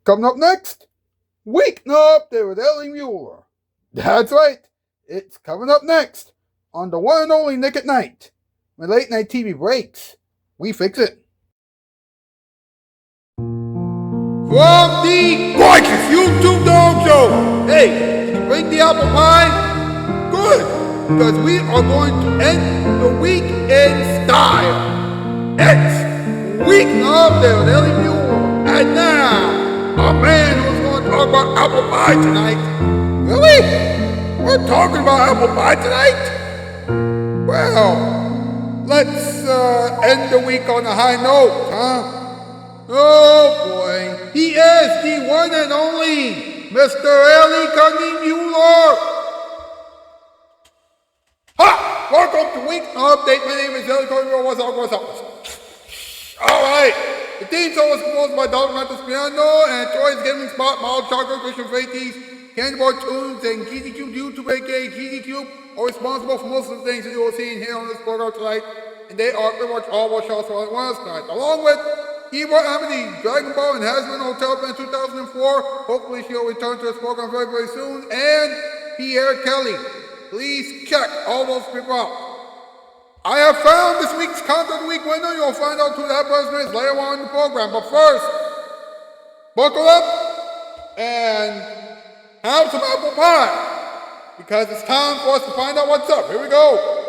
Coming up next, Weeknight with Ellie Muller. That's right, it's coming up next on the one and only Nick at Night. When late night TV breaks, we fix it. From the gorgeous YouTube Dog Show. Hey, did you bring the apple pie? Good, because we are going to end the week in style. It's Weeknight with Ellie Muller. And now, a man who's going to talk about apple pie tonight. Really? We're talking about apple pie tonight? Well, let's end the week on a high note, huh? Oh boy, he is the one and only Mr. Ellie Muller. Ha! Welcome to Week Update. My name is Ellie Muller. What's up? Alright, the theme song was composed by Dr. Mathis Piano and Troy's Gaming Spot, Mild Chocolate, Christian Freighties, Candy Bar Tunes, and Cheesy Cube YouTube, aka Cheesy Cube, are responsible for most of the things that you will see and hear on this program tonight, and they are pretty much all what y'all saw last night, along with Keyboard Amity, Dragon Ball, and Has Been Hotel Band 2004. Hopefully she'll return to this program very, very soon. And Pierre Kelly. Please check all those people out. I have found this week's Count of the Week winner. You'll find out who that person is later on in the program. But first, buckle up and have some apple pie, because it's time for us to find out what's up. Here we go.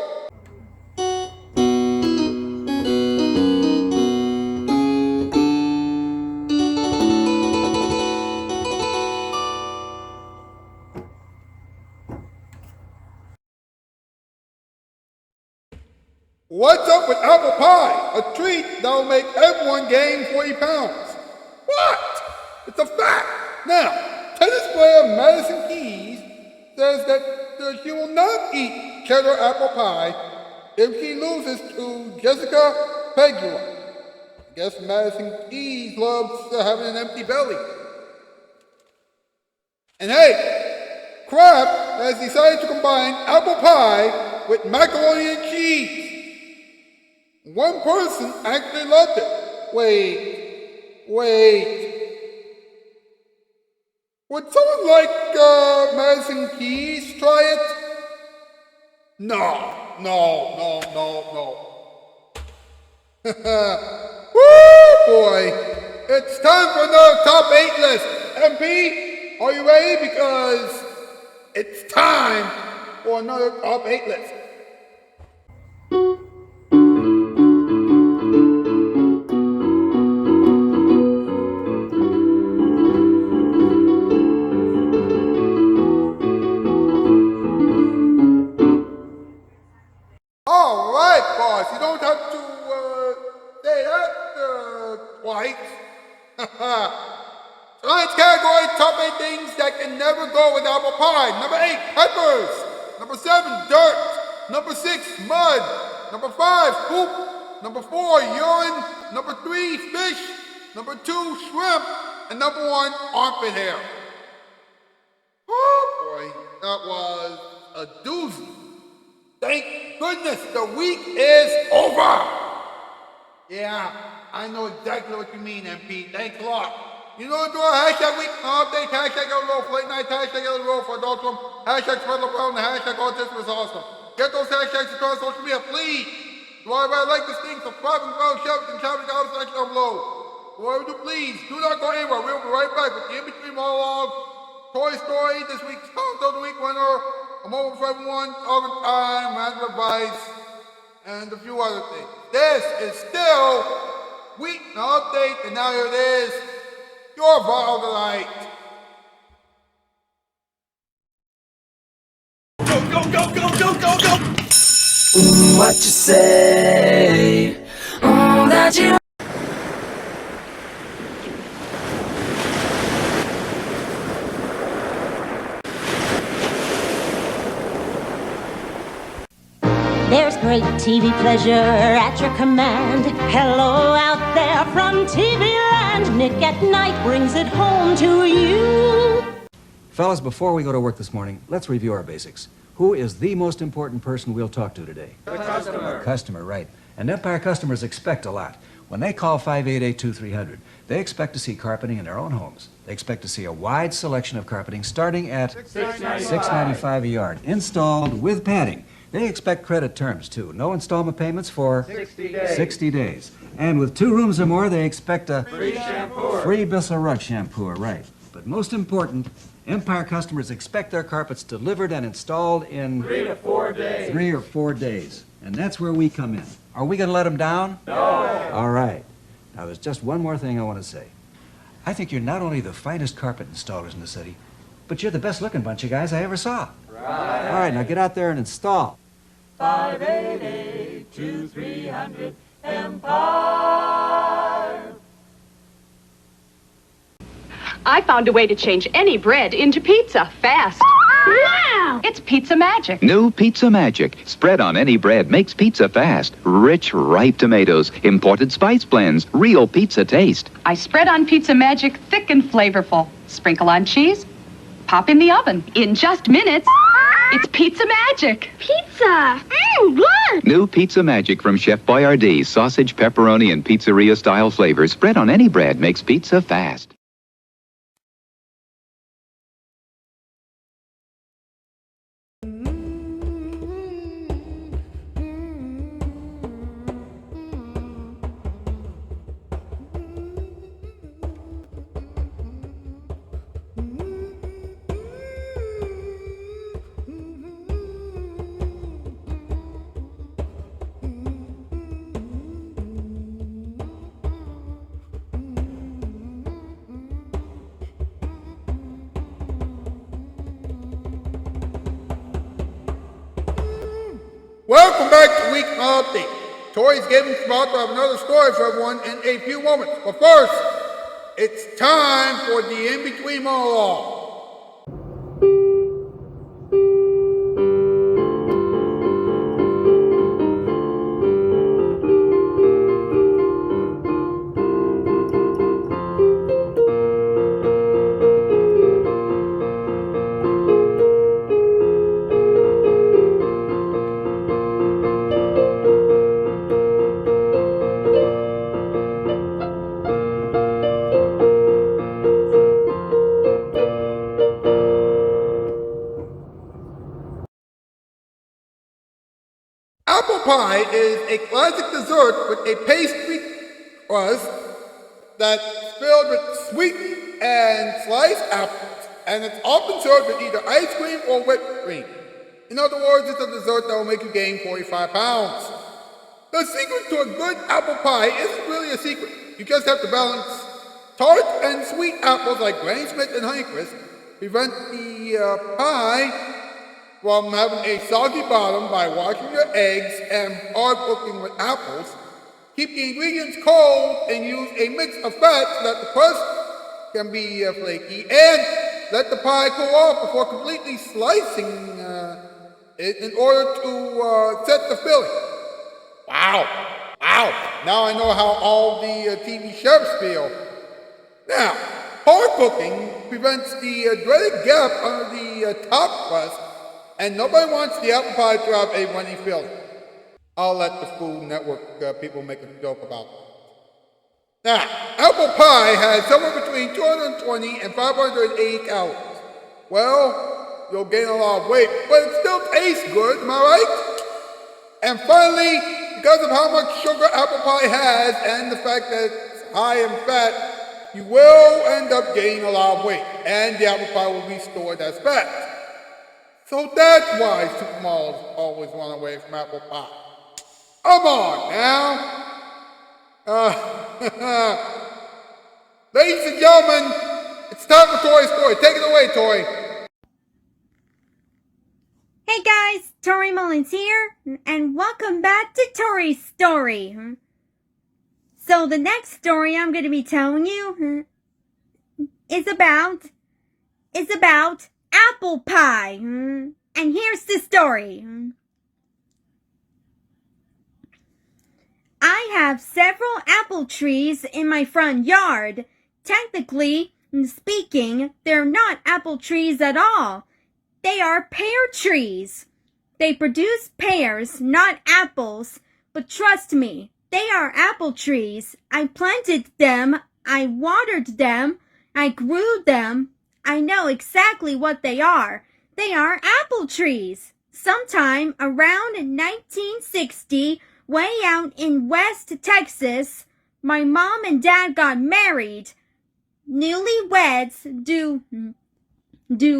What's up with apple pie? A treat that will make everyone gain 40 pounds. What? It's a fact. Now, tennis player Madison Keys says that she will not eat cheddar apple pie if she loses to Jessica Pegula. I guess Madison Keys loves having an empty belly. And hey, Crab has decided to combine apple pie with macaroni and cheese. One person actually loved it. Wait. Would someone like Madison Keys try it? No. Woo, boy. It's time for another top 8 list. MP, are you ready? Because it's time for another top 8 list. You don't have to say that twice. Tonight's category, top 8 things that can never go with apple pie. Number 8, peppers. Number 7, dirt. Number 6, mud. Number 5, poop. Number 4, urine. Number 3, fish. Number 2, shrimp. And number 1, armpit hair. Oh boy, that was a doozy. Thank goodness the week is over. Yeah, I know exactly what you mean, MP. Thanks a lot. You know, do a hashtag week update, hashtag Ellie Late Night, hashtag Ellie for adulthood, hashtag Spread the World, and hashtag Autism is awesome. Get those hashtags across social media, please. Do I like this thing? Subscribe and follow, share, and comment down section down below. Whatever you please, do not go anywhere. We'll be right back with the in-between monologue, Toy Story, this week's Count of the Week winner, a moment for everyone, talking time, random advice, and a few other things. This is still Weeknight Update, and now here it is, your viral delight. Go. What you say? That you. There's great TV pleasure at your command. Hello out there from TV land. Nick at Night brings it home to you. Fellas, before we go to work this morning, let's review our basics. Who is the most important person we'll talk to today? The customer. Customer, right. And Empire customers expect a lot. When they call 588-2300, they expect to see carpeting in their own homes. They expect to see a wide selection of carpeting starting at $6.95 a yard, installed with padding. They expect credit terms, too. No installment payments for 60 days. And with 2 rooms or more, they expect a free Bissell Rug shampoo, right. But most important, Empire customers expect their carpets delivered and installed in 3 to 4 days. 3 or 4 days. And that's where we come in. Are we going to let them down? No. All right. Now, there's just one more thing I want to say. I think you're not only the finest carpet installers in the city, but you're the best-looking bunch of guys I ever saw. Right. All right, now get out there and install. 588-2300 Empire. I found a way to change any bread into pizza fast. Wow! It's Pizza Magic. New Pizza Magic. Spread on any bread makes pizza fast. Rich, ripe tomatoes, imported spice blends, real pizza taste. I spread on Pizza Magic thick and flavorful. Sprinkle on cheese. Pop in the oven. In just minutes, it's Pizza Magic. Pizza! Good! New Pizza Magic from Chef Boyardee. Sausage, pepperoni, and pizzeria-style flavors. Spread on any bread makes pizza fast. Welcome back to Weeknight Update. Tori's Gaming Spot will have another story for everyone in a few moments. But first, it's time for the in-between monologue. Apple pie is a classic dessert with a pastry crust that's filled with sweetened and sliced apples, and it's often served with either ice cream or whipped cream. In other words, it's a dessert that will make you gain 45 pounds. The secret to a good apple pie isn't really a secret. You just have to balance tart and sweet apples like Granny Smith and Honeycrisp, prevent the pie from having a soggy bottom by washing your eggs and hard cooking with apples. Keep the ingredients cold and use a mix of fat so that the crust can be flaky, and let the pie cool off before completely slicing it in order to set the filling. Wow! Now I know how all the TV chefs feel. Now, hard cooking prevents the dreaded gap under the top crust, and nobody wants the apple pie to have a runny filling. I'll let the Food Network people make a joke about it. Now, apple pie has somewhere between 220 and 580 calories. Well, you'll gain a lot of weight, but it still tastes good, am I right? And finally, because of how much sugar apple pie has and the fact that it's high in fat, you will end up gaining a lot of weight, and the apple pie will be stored as fat. So that's why supermodels always run away from apple pie. Come on now. Ladies and gentlemen, it's time for Tori's story. Take it away, Tori. Hey guys, Tori Mullins here, and welcome back to Tori's Story. So the next story I'm going to be telling you is about apple pie. And here's the story. I have several apple trees in my front yard. Technically speaking, they're not apple trees at all. They are pear trees. They produce pears, not apples, but trust me, They are apple trees. I planted them. I watered them. I grew them. I know exactly what they are. They are apple trees. Sometime around 1960, way out in West Texas, my mom and dad got married. Newlyweds do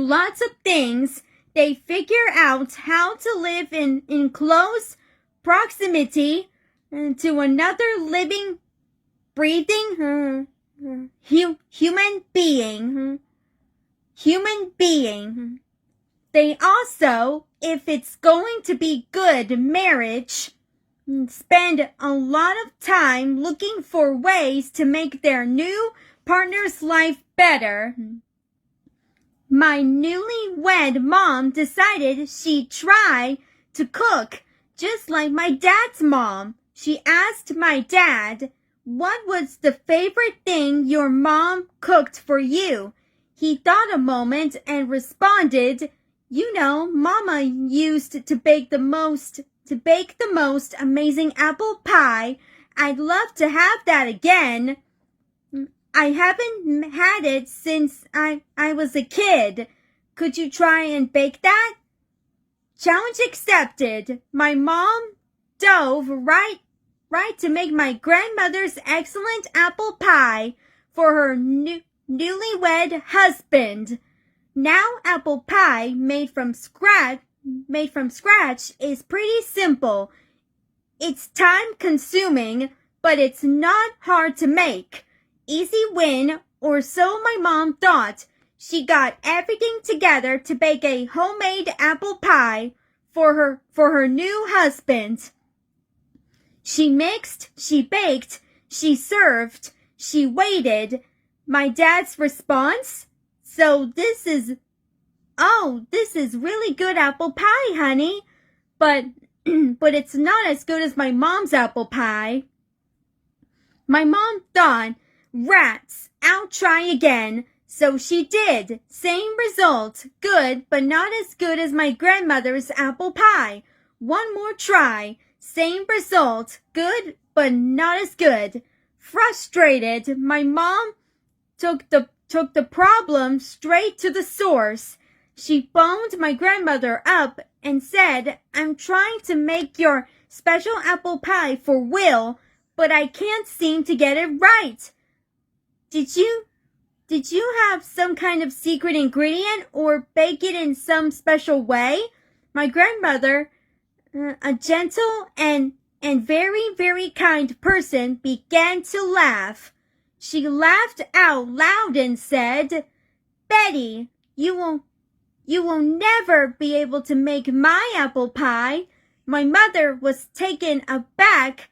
lots of things. They figure out how to live in close proximity to another living, breathing human being. Human being. They also, if it's going to be good marriage, spend a lot of time looking for ways to make their new partner's life better. My newlywed mom decided she'd try to cook just like my dad's mom. She asked my dad, "What was the favorite thing your mom cooked for you?" He thought a moment and responded, "You know, Mama used to bake the most amazing apple pie. I'd love to have that again. I haven't had it since I was a kid. Could you try and bake that?" Challenge accepted. My mom dove right to make my grandmother's excellent apple pie for her newlywed husband. Now apple pie made from scratch is pretty simple. It's time consuming, but it's not hard to make. Easy win, or so my mom thought. She got everything together to bake a homemade apple pie for her new husband. She mixed, she baked, she served, she waited. My dad's response? "So this is really good apple pie, honey. But it's not as good as my mom's apple pie." My mom thought, "Rats, I'll try again." So she did. Same result. Good, but not as good as my grandmother's apple pie. One more try. Same result. Good, but not as good. Frustrated, my mom took the problem straight to the source. She phoned my grandmother up and said, "I'm trying to make your special apple pie for Will, but I can't seem to get it right. Did you have some kind of secret ingredient or bake it in some special way?" My grandmother, a gentle and very, very kind person, began to laugh. She laughed out loud and said, "Betty, you will never be able to make my apple pie." My mother was taken aback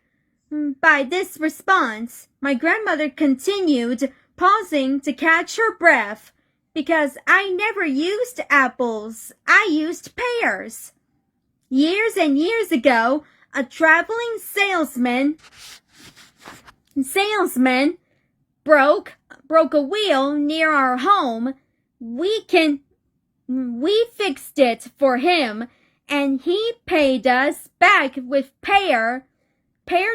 by this response. My grandmother continued, pausing to catch her breath, "Because I never used apples. I used pears." Years and years ago, a traveling salesman broke a wheel near our home. We fixed it for him, and he paid us back with pear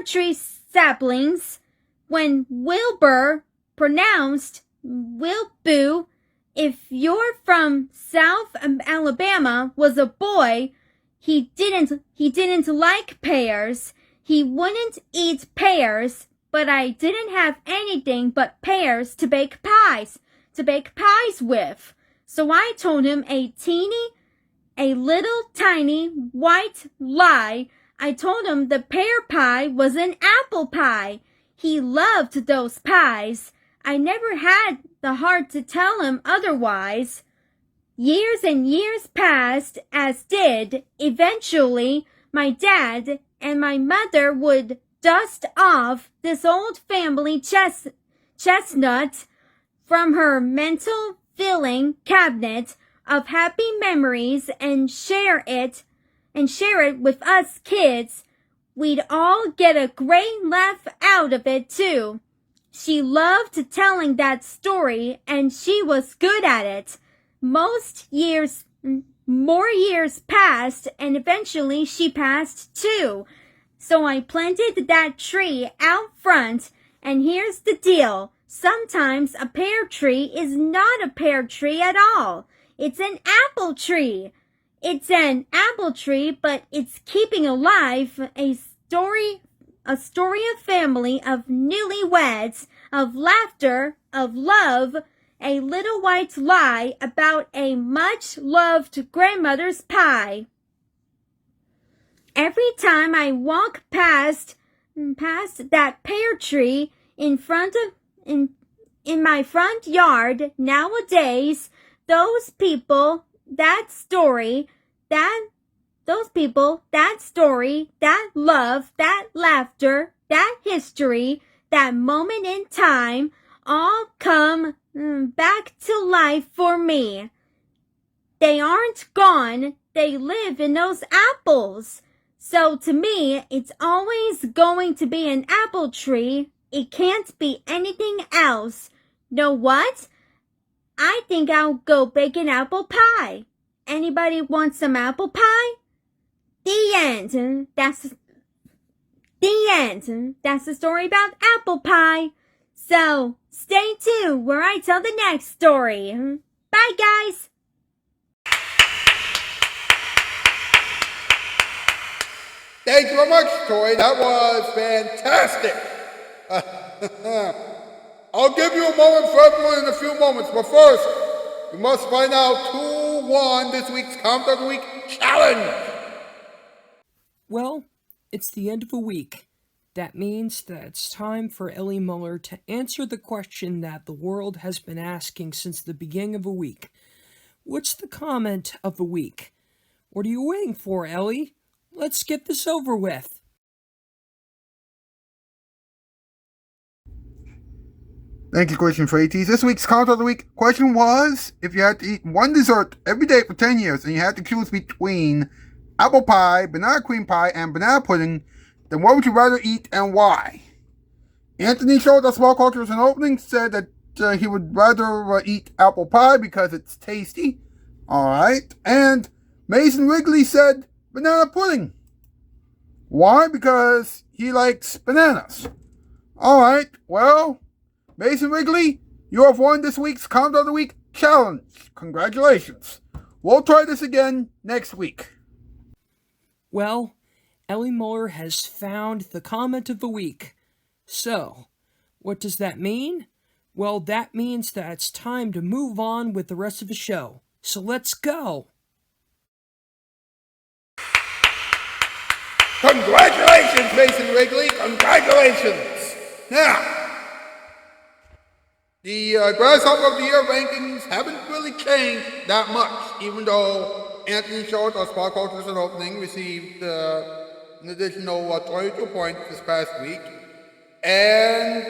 tree saplings. When Wilbur pronounced Wilboo, if you're from South Alabama, was a boy, he didn't like pears. He wouldn't eat pears, but I didn't have anything but pears to bake pies with. So I told him a little tiny white lie. I told him the pear pie was an apple pie. He loved those pies. I never had the heart to tell him otherwise. Years and years passed, as did, eventually, my dad and my mother would dust off this old family chestnut from her mental filling cabinet of happy memories and share it with us kids. We'd all get a great laugh out of it too. She loved telling that story, and she was good at it. More years passed, and eventually she passed too. So I planted that tree out front, and here's the deal. Sometimes a pear tree is not a pear tree at all. It's an apple tree. It's an apple tree, but it's keeping alive a story of family, of newlyweds, of laughter, of love, a little white lie about a much-loved grandmother's pie. Every time I walk past that pear tree in my front yard nowadays, those people, that story, that love, that laughter, that history, that moment in time, all come back to life for me. They aren't gone. They live in those apples. So to me, it's always going to be an apple tree. It can't be anything else. Know what? I think I'll go bake an apple pie. Anybody want some apple pie? The end. That's the end. That's the story about apple pie. So stay tuned where I tell the next story. Bye, guys. Thank you very much, Tori. That was fantastic. I'll give you a moment for everyone in a few moments, but first, we must find out who won this week's Comment of the Week challenge. Well, it's the end of a week. That means that it's time for Ellie Muller to answer the question that the world has been asking since the beginning of a week. What's the comment of the week? What are you waiting for, Ellie? Let's get this over with. Thank you, Question for ATs. This week's Comment of the Week question was, if you had to eat one dessert every day for 10 years and you had to choose between apple pie, banana cream pie, and banana pudding, then what would you rather eat and why? Anthony Shoutout Spotlight in opening said that he would rather eat apple pie because it's tasty. Alright. And Mason Wrigley said banana pudding. Why? Because he likes bananas. Alright, well, Mason Wrigley, you have won this week's Comment of the Week challenge. Congratulations. We'll try this again next week. Well, Ellie Muller has found the comment of the week. So, what does that mean? Well, that means that it's time to move on with the rest of the show. So let's go! Congratulations, Mason Wrigley. Congratulations. Now, the Grasshopper of the Year rankings haven't really changed that much, even though Anthony Short of Spot Cultures and Opening received an additional 22 points this past week. And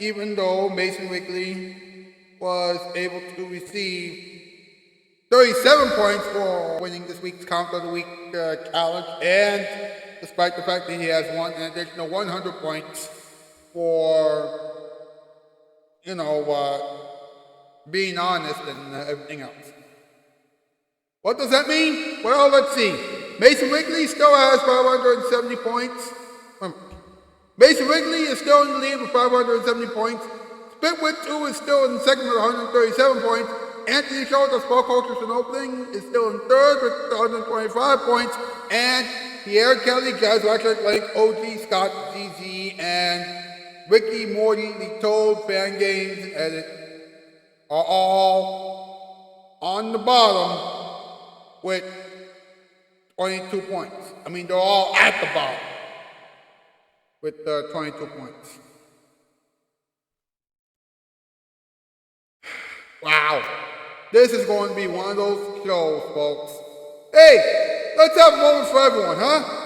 even though Mason Wrigley was able to receive 37 points for winning this week's Comment of the Week challenge, and despite the fact that he has won an additional 100 points for, being honest and everything else. What does that mean? Well, let's see. Mason Wrigley still has 570 points. Mason Wrigley is still in the lead with 570 points. Spitwit 2 is still in second with 137 points. Anthony Schultz of Sport Cultures and Opening is still in third with 125 points. And Pierre Kelly, Jazz Electric, Lake, OG, Scott, ZZ, and Ricky Morty, the Toad, Fan Games, and Edit are all on the bottom with 22 points. I mean, they're all at the bottom with 22 points. Wow. This is going to be one of those shows, folks. Hey, let's have a moment for everyone, huh?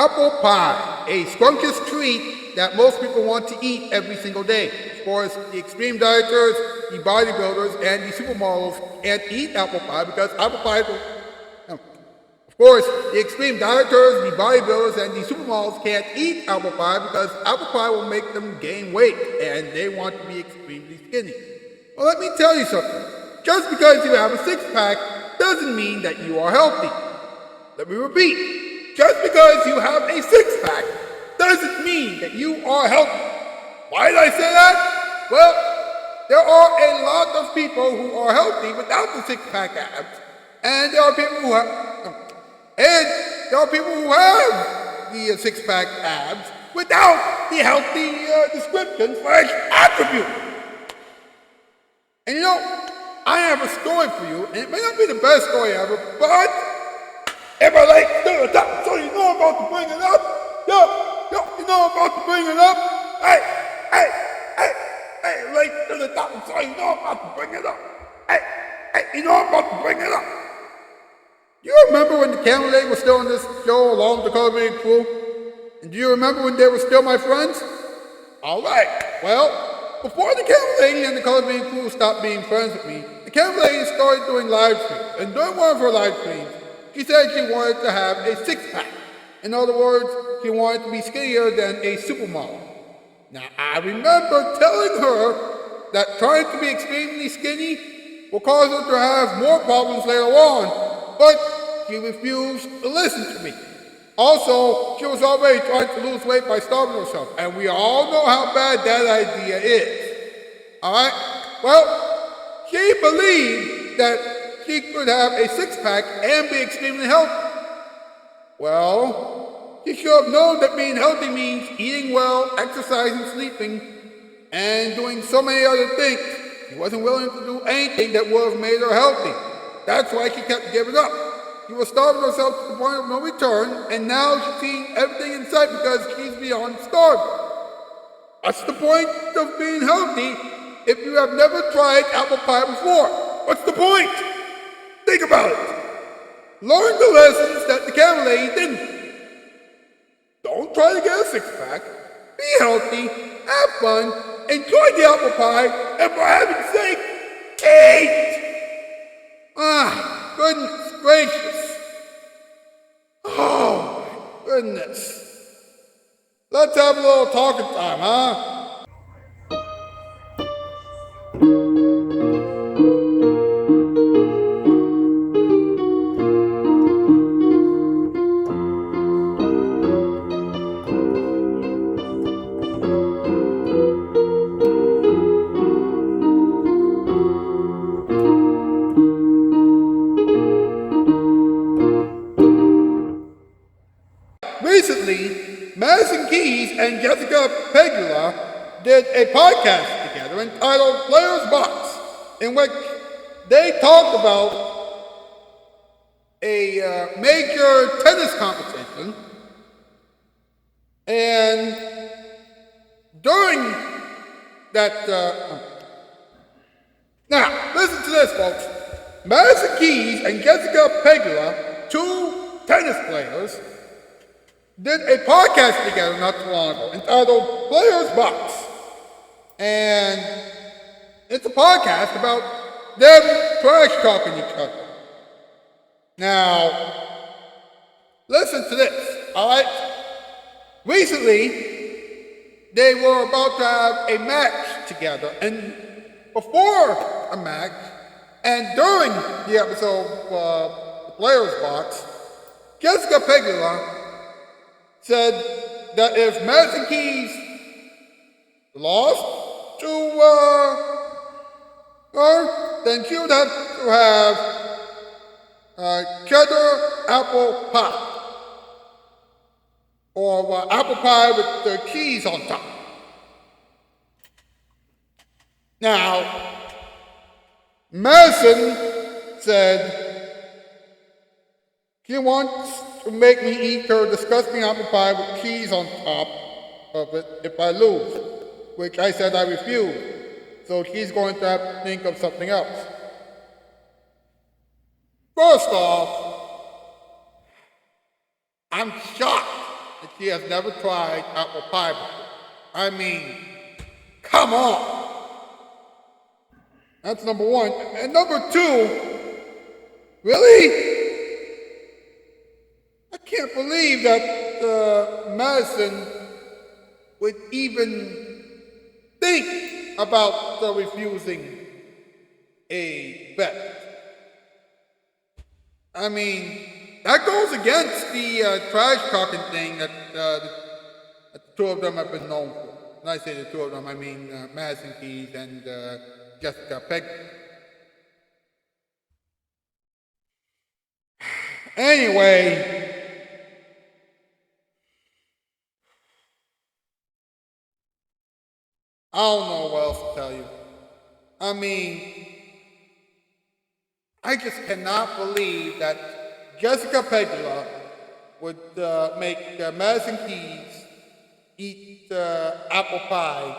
apple pie, a scrumptious treat that most people want to eat every single day. Of course, the extreme dieters, the bodybuilders, and the supermodels can't eat apple pie because apple pie Of course, the extreme dieters, the bodybuilders, and the supermodels can't eat apple pie because apple pie will make them gain weight, and they want to be extremely skinny. Well, let me tell you something. Just because you have a six-pack doesn't mean that you are healthy. Let me repeat. Just because you have a six-pack doesn't mean that you are healthy. Why did I say that? Well, there are a lot of people who are healthy without the six-pack abs, and there are people who have the six-pack abs without the healthy description/attribute. And I have a story for you, and it may not be the best story ever, but if I like to the top, so you know I'm about to bring it up. You know I'm about to bring it up. Hey, like to the top, so you know I'm about to bring it up. You know I'm about to bring it up. Do you remember when the Camel Lady was still on this show along with the Coloring Crew? And do you remember when they were still my friends? All right. Well, before the Camel Lady and the Coloring Crew stopped being friends with me, the Camel Lady started doing live streams. And during one of her live streams, she said she wanted to have a six-pack. In other words, she wanted to be skinnier than a supermodel. Now, I remember telling her that trying to be extremely skinny will cause her to have more problems later on, but she refused to listen to me. Also, she was already trying to lose weight by starving herself, and we all know how bad that idea is. Alright? Well, she believed that she could have a six-pack and be extremely healthy. Well, she should have known that being healthy means eating well, exercising, sleeping, and doing so many other things. She wasn't willing to do anything that would have made her healthy. That's why she kept giving up. She was starving herself to the point of no return, and now she's eating everything in sight because she's beyond starving. What's the point of being healthy if you have never tried apple pie before? What's the point? Think about it. Learn the lessons that the Camel Lady didn't. Don't try to get a six-pack. Be healthy, have fun, enjoy the apple pie, and for heaven's sake, eat! Goodness gracious. Oh, my goodness. Let's have a little talking time, huh? Recently, Madison Keys and Jessica Pegula did a podcast together entitled Player's Box, in which they talked about a major tennis competition, and during that, now, listen to this, folks. Madison Keys and Jessica Pegula, two tennis players, did a podcast together not too long ago entitled Player's Box. And it's a podcast about them trash talking each other. Now, listen to this, alright? Recently, they were about to have a match together, and before a match, and during the episode of the Player's Box, Jessica Pegula said that if Madison Keys lost to her, then she would have to have cheddar apple pie, or apple pie with the cheese on top. Now, Madison said she wants to make me eat her disgusting apple pie with cheese on top of it if I lose, which I said I refuse. So she's going to have to think of something else. First off, I'm shocked that she has never tried apple pie before. I mean, come on. That's number one. And number two, really? I can't believe that Madison would even think about refusing a bet. I mean, that goes against the trash talking thing that the two of them have been known for. When I say the two of them, I mean Madison Keys and Jessica Peg. Anyway, I don't know what else to tell you. I mean, I just cannot believe that Jessica Pegula would make Madison Keys eat apple pie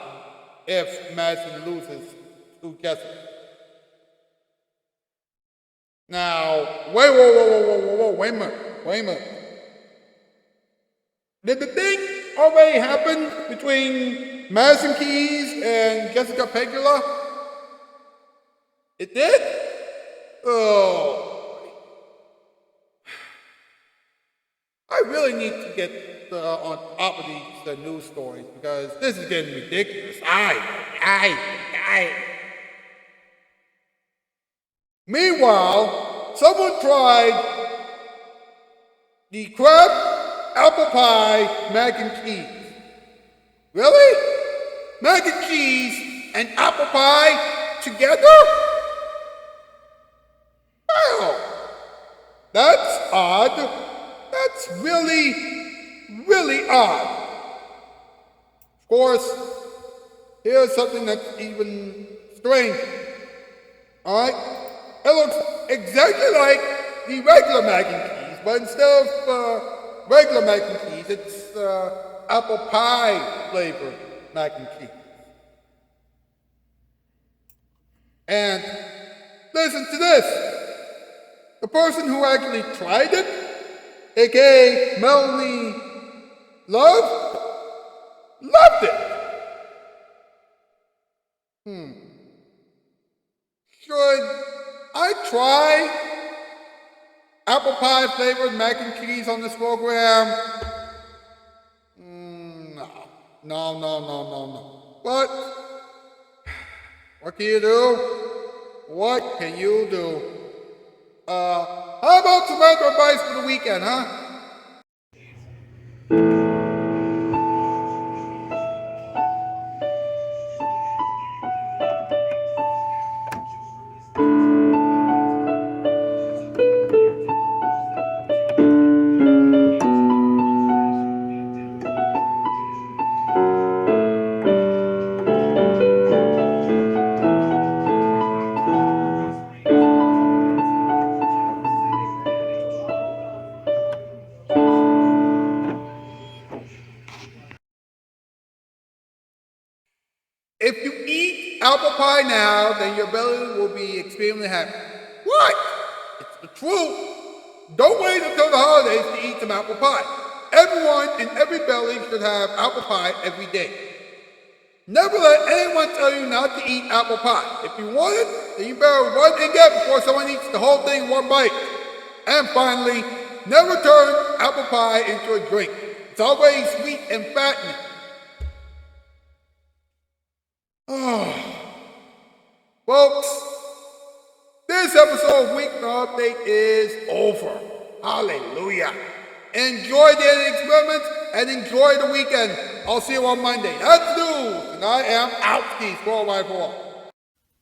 if Madison loses to Jessica. Now, wait a minute. Did the thing already happen between Madison Keys and Jessica Pegula? It did? Oh. I really need to get on top of these news stories because this is getting ridiculous. Meanwhile, someone tried the crab apple pie mac and cheese. Really? Mac and cheese and apple pie together? Well, that's odd. That's really odd. Of course, here's something that's even stranger. Alright? It looks exactly like the regular mac and cheese, but instead of regular mac and cheese, it's apple pie flavored mac and cheese. And listen to this. The person who actually tried it, aka Melanie Love, loved it. Should I try apple pie flavored mac and cheese on this program? No. But what can you do? What can you do? How about some other advice for the weekend, huh? If you eat apple pie now, then your belly will be extremely happy. What? It's the truth. Don't wait until the holidays to eat some apple pie. Everyone in every belly should have apple pie every day. Never let anyone tell you not to eat apple pie. If you want it, then you better run and get it before someone eats the whole thing in one bite. And finally, never turn apple pie into a drink. It's already sweet and fattening. Folks, this episode of Weeknight Update is over. Hallelujah. Enjoy the daily experiments and enjoy the weekend. I'll see you on Monday. That's news, and I am out. Peace.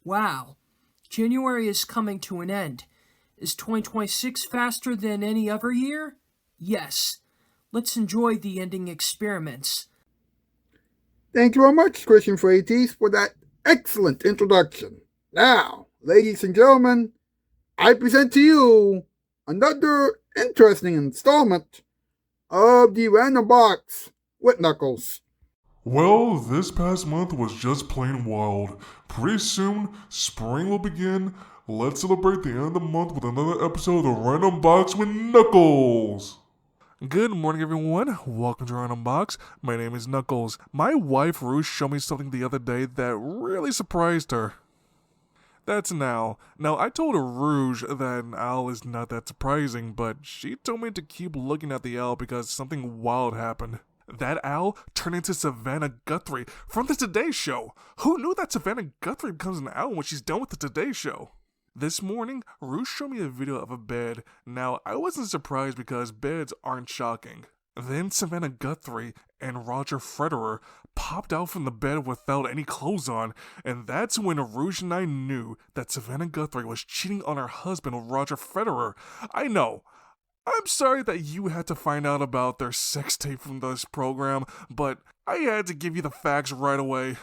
Wow. January is coming to an end. Is 2026 faster than any other year? Yes. Let's enjoy the ending experiments. Thank you very much, Christian Freites, for that excellent introduction. Now, ladies and gentlemen, I present to you another interesting installment of the Random Box with Knuckles. Well, this past month was just plain wild. Pretty soon, spring will begin. Let's celebrate the end of the month with another episode of Random Box with Knuckles. Good morning, everyone. Welcome to Random Box. My name is Knuckles. My wife, Ruth, showed me something the other day that really surprised her. That's an owl. Now, I told Rouge that an owl is not that surprising, but she told me to keep looking at the owl because something wild happened. That owl turned into Savannah Guthrie from the Today Show. Who knew that Savannah Guthrie becomes an owl when she's done with the Today Show? This morning, Rouge showed me a video of a bed. Now, I wasn't surprised because beds aren't shocking. Then Savannah Guthrie and Roger Federer popped out from the bed without any clothes on, and that's when Rouge and I knew that Savannah Guthrie was cheating on her husband, Roger Federer. I know. I'm sorry that you had to find out about their sex tape from this program, but I had to give you the facts right away.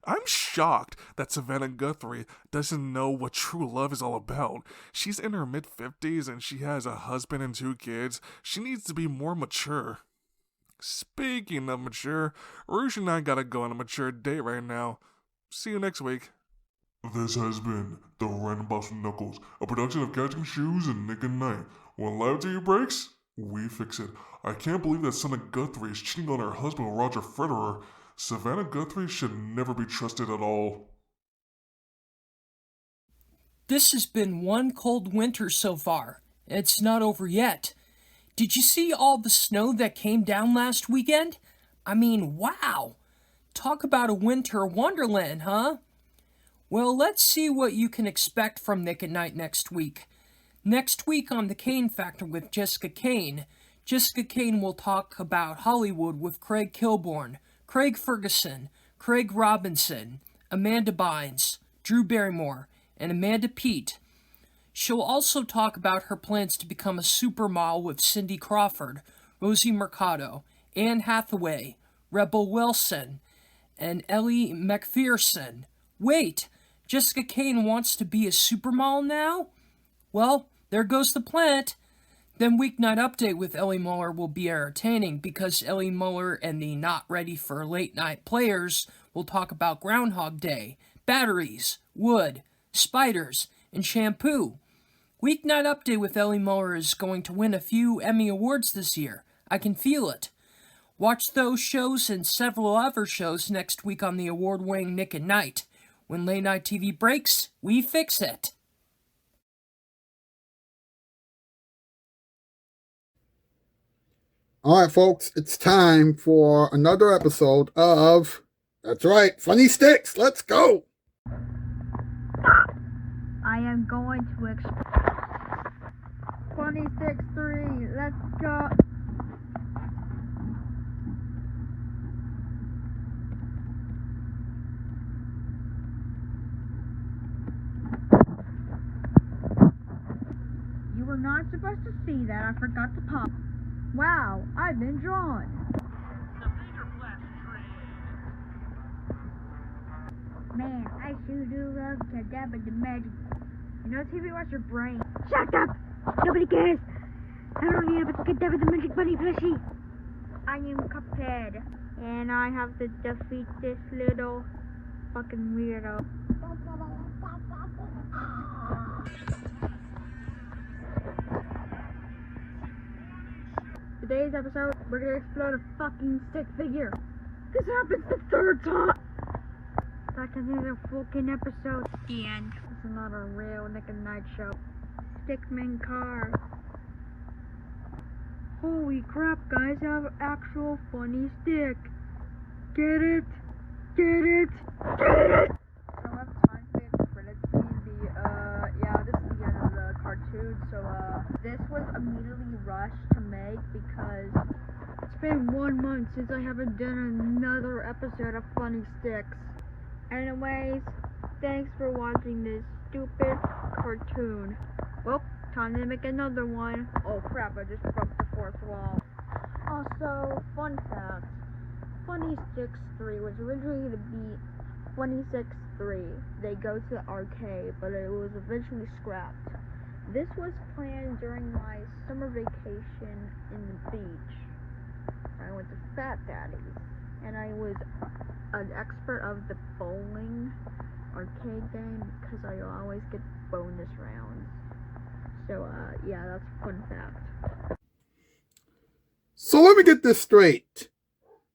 I'm shocked that Savannah Guthrie doesn't know what true love is all about. She's in her mid-50s and she has a husband and 2 kids. She needs to be more mature. Speaking of mature, Rouge and I gotta go on a mature date right now. See you next week. This has been the Random Box with Knuckles, a production of Catching Shoes and Nick and Night. When live TV breaks, we fix it. I can't believe that Savannah Guthrie is cheating on her husband Roger Federer. Savannah Guthrie should never be trusted at all. This has been one cold winter so far. It's not over yet. Did you see all the snow that came down last weekend? I mean, wow! Talk about a winter wonderland, huh? Well, let's see what you can expect from Nick at Night next week. Next week on The Kane Factor with Jessica Kane will talk about Hollywood with Craig Kilborn, Craig Ferguson, Craig Robinson, Amanda Bynes, Drew Barrymore, and Amanda Peet. She'll also talk about her plans to become a supermodel with Cindy Crawford, Rosie Mercado, Anne Hathaway, Rebel Wilson, and Ellie McPherson. Wait, Jessica Kane wants to be a supermodel now? Well, there goes the plant. Then Weeknight Update with Ellie Muller will be entertaining because Ellie Muller and the not ready for late night players will talk about Groundhog Day, batteries, wood, spiders, and shampoo. Weeknight Update with Ellie Muller is going to win a few Emmy Awards this year. I can feel it. Watch those shows and several other shows next week on the award-winning Nick at Night. When late night TV breaks, we fix it. All right, folks, it's time for another episode of, that's right, Funny Sticks. Let's go. I am going to Funny Sticks 3. Let's go. You were not supposed to see that. I forgot to pop. Wow, I've been drawn. Man, I sure do love to dab with the magic. You know, TV, watch your brain. Shut up! Nobody cares! I don't need a fucking dab with the magic bunny plushie. I am Cuphead, and I have to defeat this little fucking weirdo. Today's episode, we're gonna explode a fucking stick figure. This happens the 3rd time. Back in the fucking episode. The end. This is not a real Nick and Night show. Stickman car. Holy crap, guys, I have an actual funny stick. Get it? Get it? Get it? So let's time stamp the credits scene. This is the end of the cartoon. So, this was immediately rushed to make because it's been 1 month since I haven't done another episode of Funny Sticks. Anyways, thanks for watching this stupid cartoon. Well, time to make another one. Oh crap, I just broke the 4th wall. Also, fun fact, Funny Sticks 3 was originally to be Funny Sticks 3. They go to the arcade, but it was eventually scrapped. This was planned during my summer vacation in the beach. I went to Fat Daddy's, and I was an expert of the bowling arcade game because I always get bonus rounds. So, yeah, that's a fun fact. So let me get this straight.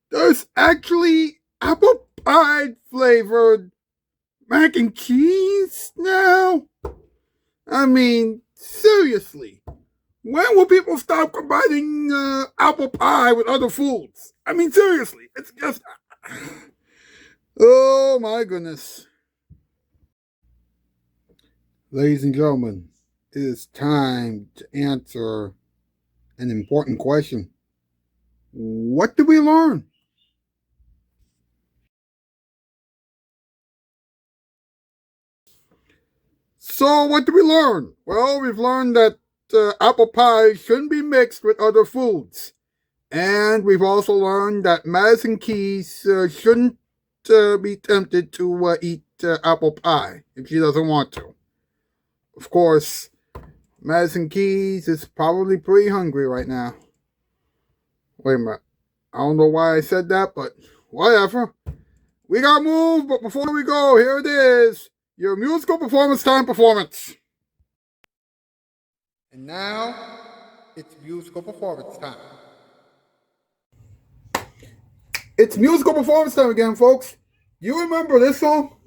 There's actually apple pie flavored mac and cheese now? I mean, seriously. When will people stop combining apple pie with other foods? I mean, seriously. It's just... Oh my goodness. Ladies and gentlemen, it is time to answer an important question. What did we learn? So what did we learn? Well, we've learned that apple pie shouldn't be mixed with other foods. And we've also learned that Madison Keys shouldn't be tempted to eat apple pie if she doesn't want to. Of course, Madison Keys is probably pretty hungry right now. Wait a minute. I don't know why I said that, but whatever. We gotta move, but before we go, here it is. Your musical performance time performance. And now, it's musical performance time. It's musical performance time again, folks. You remember this song?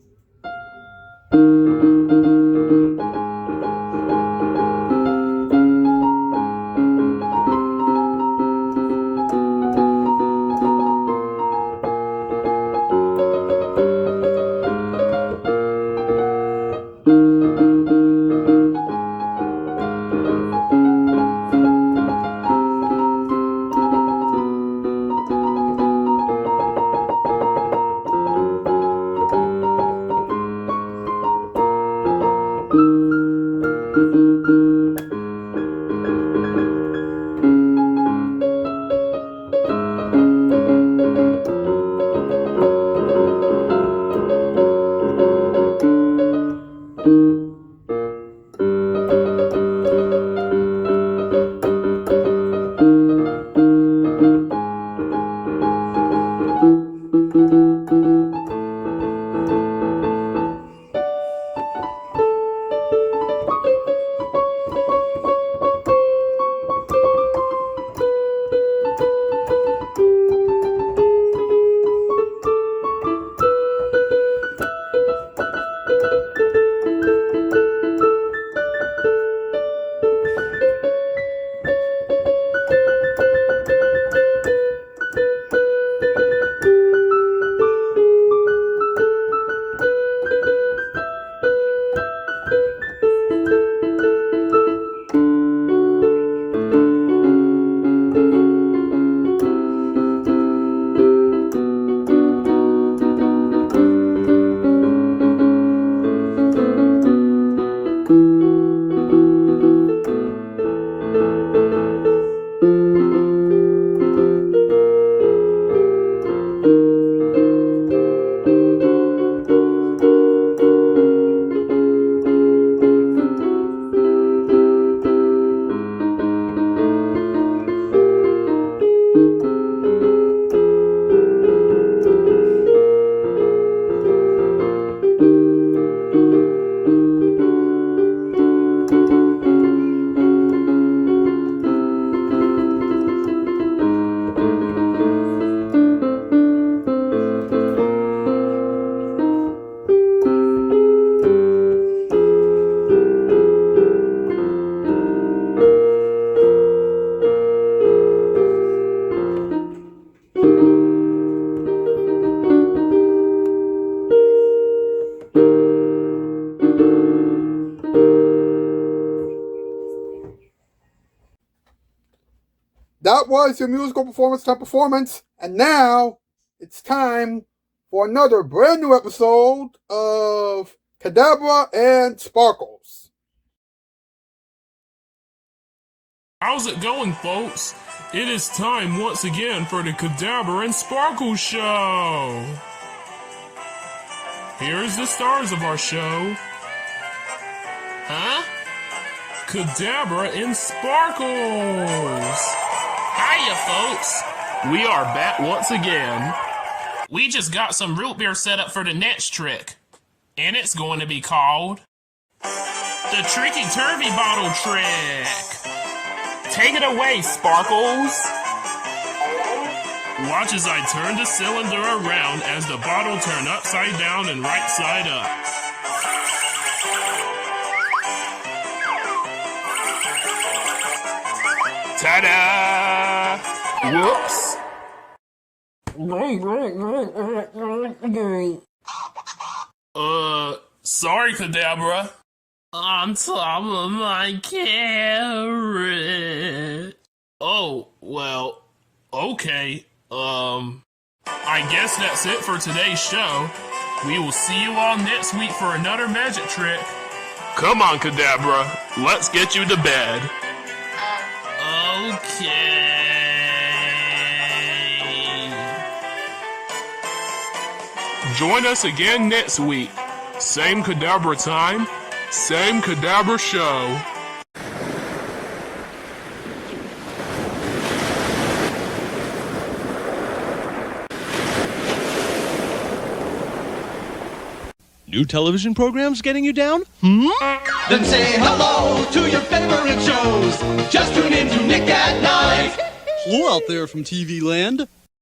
That was your musical performance time performance. And now it's time for another brand new episode of Cadabra and Sparkles. How's it going, folks? It is time once again for the Cadabra and Sparkles show. Here's the stars of our show. Huh? Cadabra and Sparkles. Hiya, folks. We are back once again. We just got some root beer set up for the next trick. And it's going to be called the Tricky Turvy Bottle Trick. Take it away, Sparkles. Watch as I turn the cylinder around as the bottle turn upside down and right side up. Ta-da! Whoops! Sorry, Kadabra. On top of my carrot. Oh, well, okay. I guess that's it for today's show. We will see you all next week for another magic trick. Come on, Kadabra. Let's get you to bed. Okay. Join us again next week. Same Kadabra time, same Kadabra show. New television programs getting you down? Then say hello to your favorite shows. Just tune in to Nick at Night. Hello out there from TV Land.